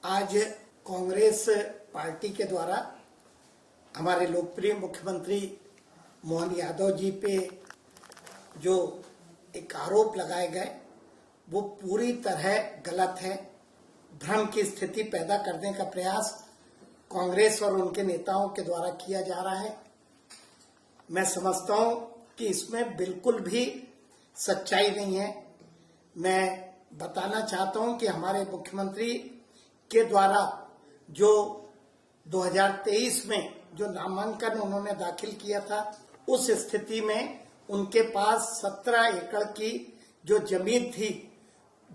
आज कांग्रेस पार्टी के द्वारा हमारे लोकप्रिय मुख्यमंत्री मोहन यादव जी पे जो एक आरोप लगाए गए वो पूरी तरह गलत है। भ्रम की स्थिति पैदा करने का प्रयास कांग्रेस और उनके नेताओं के द्वारा किया जा रहा है। मैं समझता हूं कि इसमें बिल्कुल भी सच्चाई नहीं है। मैं बताना चाहता हूं कि हमारे मुख्यमंत्री के द्वारा जो 2023 में जो नामांकन उन्होंने दाखिल किया था, उस स्थिति में उनके पास 17 एकड़ की जो जमीन थी,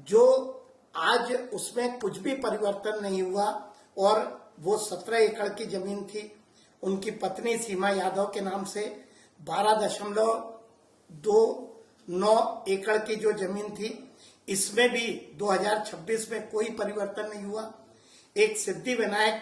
जो आज उसमें कुछ भी परिवर्तन नहीं हुआ और वो 17 एकड़ की जमीन थी। उनकी पत्नी सीमा यादव के नाम से 12.29 एकड़ की जो जमीन थी, इसमें भी 2026 में कोई परिवर्तन नहीं हुआ। एक सिद्धि विनायक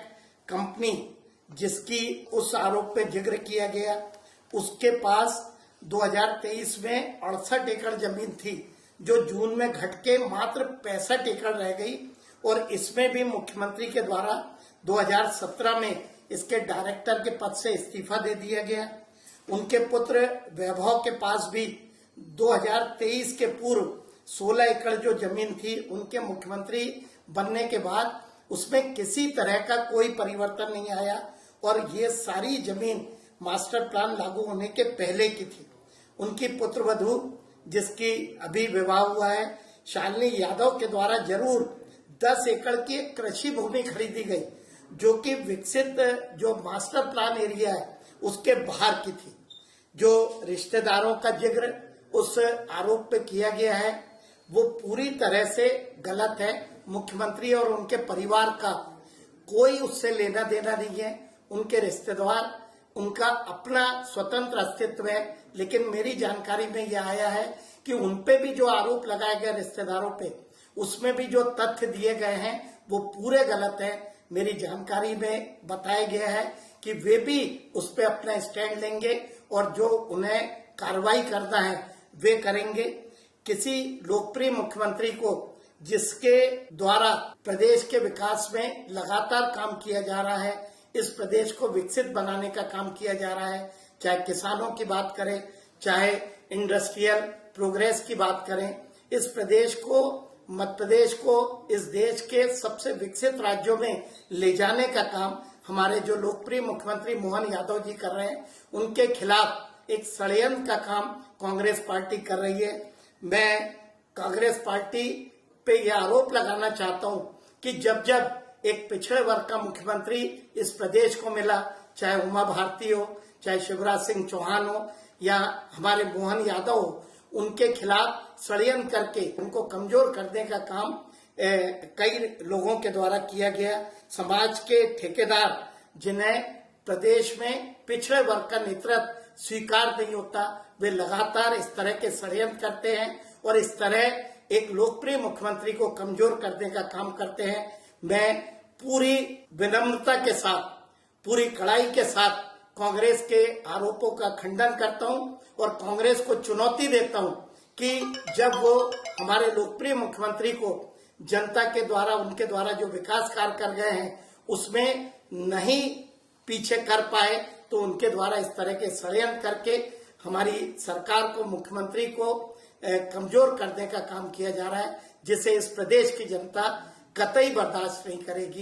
कंपनी जिसकी उस आरोप पे जिक्र किया गया, उसके पास 2023 में 68 एकड़ जमीन थी, जो जून में घट के मात्र 65 एकड़ रह गई। और इसमें भी मुख्यमंत्री के द्वारा 2017 में इसके डायरेक्टर के पद से इस्तीफा दे दिया गया। उनके पुत्र वैभव के पास भी 2023 के पूर्व 16 एकड़ जो जमीन थी, उनके मुख्यमंत्री बनने के बाद उसमें किसी तरह का कोई परिवर्तन नहीं आया और ये सारी जमीन मास्टर प्लान लागू होने के पहले की थी। उनकी पुत्रवधू जिसकी अभी विवाह हुआ है, शालिनी यादव के द्वारा जरूर 10 एकड़ की कृषि भूमि खरीदी गई, जो कि विकसित जो मास्टर प्लान एरिया है उसके बाहर की थी। जो रिश्तेदारों का जिक्र उस आरोप पे किया गया है वो पूरी तरह से गलत है। मुख्यमंत्री और उनके परिवार का कोई उससे लेना देना नहीं है। उनके रिश्तेदार, उनका अपना स्वतंत्र अस्तित्व है, लेकिन मेरी जानकारी में यह आया है कि उनपे भी जो आरोप लगाए गए रिश्तेदारों पे, उसमें भी जो तथ्य दिए गए हैं वो पूरे गलत है। मेरी जानकारी में बताया गया है कि वे भी उस पर अपना स्टैंड लेंगे और जो उन्हें कार्रवाई करना है वे करेंगे। किसी लोकप्रिय मुख्यमंत्री को जिसके द्वारा प्रदेश के विकास में लगातार काम किया जा रहा है, इस प्रदेश को विकसित बनाने का काम किया जा रहा है, चाहे किसानों की बात करें, चाहे इंडस्ट्रियल प्रोग्रेस की बात करें, इस प्रदेश को, मध्य प्रदेश को इस देश के सबसे विकसित राज्यों में ले जाने का काम हमारे जो लोकप्रिय मुख्यमंत्री मोहन यादव जी कर रहे हैं। उनके खिलाफ एक षड्यंत्र का काम कांग्रेस पार्टी कर रही है। मैं कांग्रेस पार्टी पे यह आरोप लगाना चाहता हूं कि जब जब एक पिछड़े वर्ग का मुख्यमंत्री इस प्रदेश को मिला, चाहे उमा भारती हो, चाहे शिवराज सिंह चौहान हो या हमारे मोहन यादव हो, उनके खिलाफ षड्यंत्र करके उनको कमजोर करने का काम कई लोगों के द्वारा किया गया। समाज के ठेकेदार जिन्हें प्रदेश में पिछड़े वर्ग का नेतृत्व स्वीकार नहीं होता, वे लगातार इस तरह के षड्यंत्र करते हैं और इस तरह एक लोकप्रिय मुख्यमंत्री को कमजोर करने का काम करते हैं। मैं पूरी विनम्रता के साथ, पूरी कड़ाई के साथ कांग्रेस के आरोपों का खंडन करता हूं और कांग्रेस को चुनौती देता हूं कि जब वो हमारे लोकप्रिय मुख्यमंत्री को जनता के द्वारा, उनके द्वारा जो विकास कार्य कर गए हैं उसमें नहीं पीछे कर पाए, तो उनके द्वारा इस तरह के षड्यंत्र करके हमारी सरकार को, मुख्यमंत्री को कमजोर करने का काम किया जा रहा है, जिसे इस प्रदेश की जनता कतई बर्दाश्त नहीं करेगी।